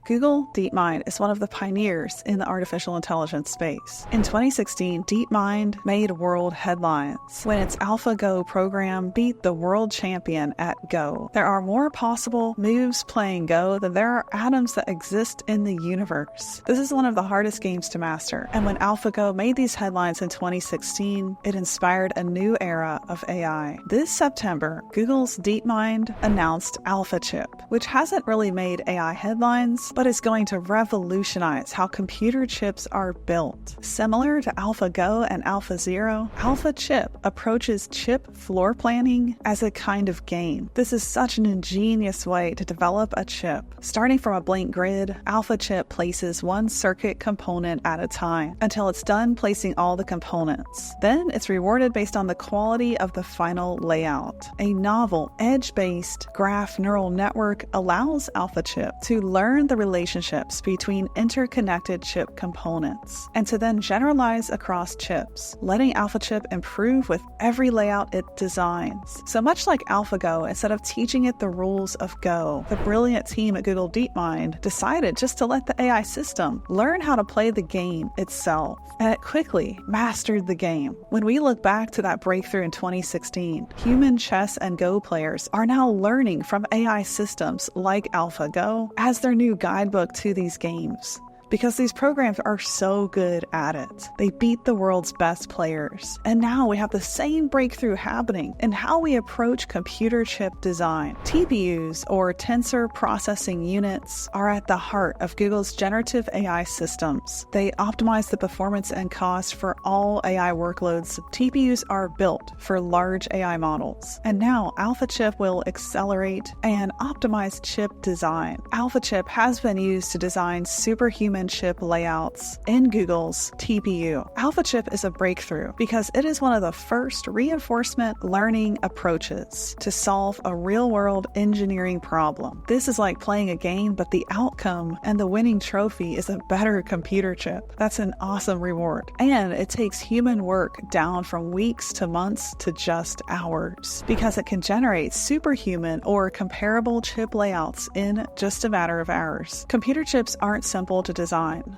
Google DeepMind is one of the pioneers in the artificial intelligence space. In 2016, DeepMind made world headlines when its AlphaGo program beat the world champion at Go. There are more possible moves playing Go than there are atoms that exist in the universe. This is one of the hardest games to master, and when AlphaGo made these headlines in 2016, it inspired a new era of AI. This September, Google's DeepMind announced AlphaChip, which hasn't really made AI headlines, but is going to revolutionize how computer chips are built. Similar to AlphaGo and AlphaZero, AlphaChip approaches chip floor planning as a kind of game. This is such an ingenious way to develop a chip. Starting from a blank grid, AlphaChip places one circuit component at a time until it's done placing all the components. Then it's rewarded based on the quality of the final layout. A novel, edge-based graph neural network allows AlphaChip to learn the relationships between interconnected chip components and to then generalize across chips, letting AlphaChip improve with every layout it designs. So much like AlphaGo, instead of teaching it the rules of Go, the brilliant team at Google DeepMind decided just to let the AI system learn how to play the game itself, and it quickly mastered the game. When we look back to that breakthrough in 2016, human chess and Go players are now learning from AI systems like AlphaGo as their new guidebook to these games. Because these programs are so good at it. They beat the world's best players. And now we have the same breakthrough happening in how we approach computer chip design. TPUs, or Tensor Processing Units, are at the heart of Google's generative AI systems. They optimize the performance and cost for all AI workloads. TPUs are built for large AI models. And now AlphaChip will accelerate and optimize chip design. AlphaChip has been used to design superhuman chip layouts in Google's TPU. AlphaChip is a breakthrough because it is one of the first reinforcement learning approaches to solve a real-world engineering problem. This is like playing a game, but the outcome and the winning trophy is a better computer chip. That's an awesome reward. And it takes human work down from weeks to months to just hours because it can generate superhuman or comparable chip layouts in just a matter of hours. Computer chips aren't simple to design.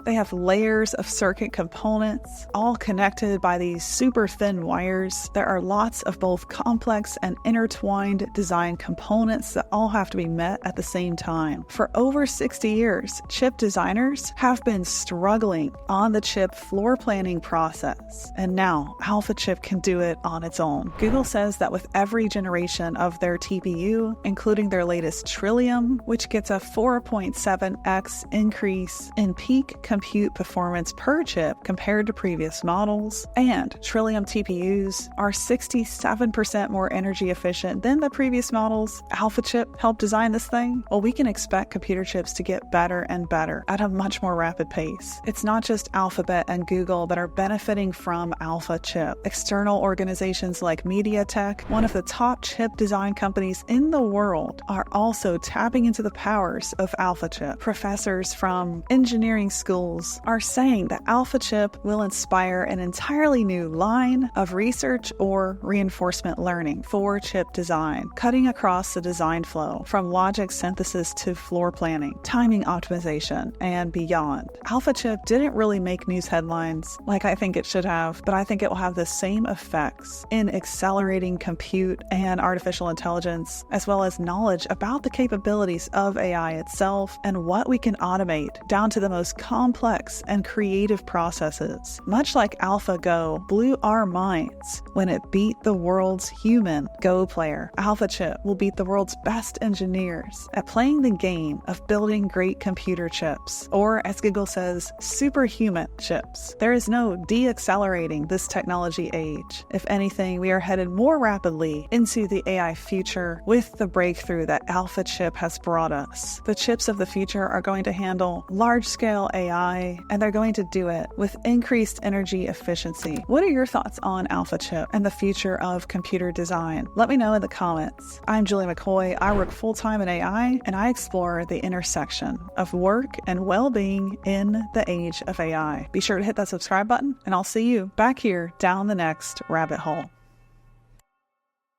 They have layers of circuit components, all connected by these super thin wires. There are lots of both complex and intertwined design components that all have to be met at the same time. For over 60 years, chip designers have been struggling on the chip floor planning process, and now AlphaChip can do it on its own. Google says that with every generation of their TPU, including their latest Trillium, which gets a 4.7x increase in peak compute performance per chip compared to previous models, and Trillium TPUs are 67% more energy efficient than the previous models. AlphaChip helped design this thing? Well, we can expect computer chips to get better and better at a much more rapid pace. It's not just Alphabet and Google that are benefiting from AlphaChip. External organizations like MediaTek, one of the top chip design companies in the world, are also tapping into the powers of AlphaChip. Professors from engineering schools are saying that AlphaChip will inspire an entirely new line of research or reinforcement learning for chip design, cutting across the design flow from logic synthesis to floor planning, timing optimization, and beyond. AlphaChip didn't really make news headlines like I think it should have, but I think it will have the same effects in accelerating compute and artificial intelligence, as well as knowledge about the capabilities of AI itself and what we can automate down to the most complex and creative processes. Much like AlphaGo blew our minds when it beat the world's human Go player, AlphaChip will beat the world's best engineers at playing the game of building great computer chips, or as Google says, superhuman chips. There is no de-accelerating this technology age. If anything, we are headed more rapidly into the AI future with the breakthrough that AlphaChip has brought us. The chips of the future are going to handle large-scale AI, and they're going to do it with increased energy efficiency. What are your thoughts on AlphaChip and the future of computer design? Let me know in the comments. I'm Julie McCoy. I work full-time in AI, and I explore the intersection of work and well-being in the age of AI. Be sure to hit that subscribe button, and I'll see you back here down the next rabbit hole.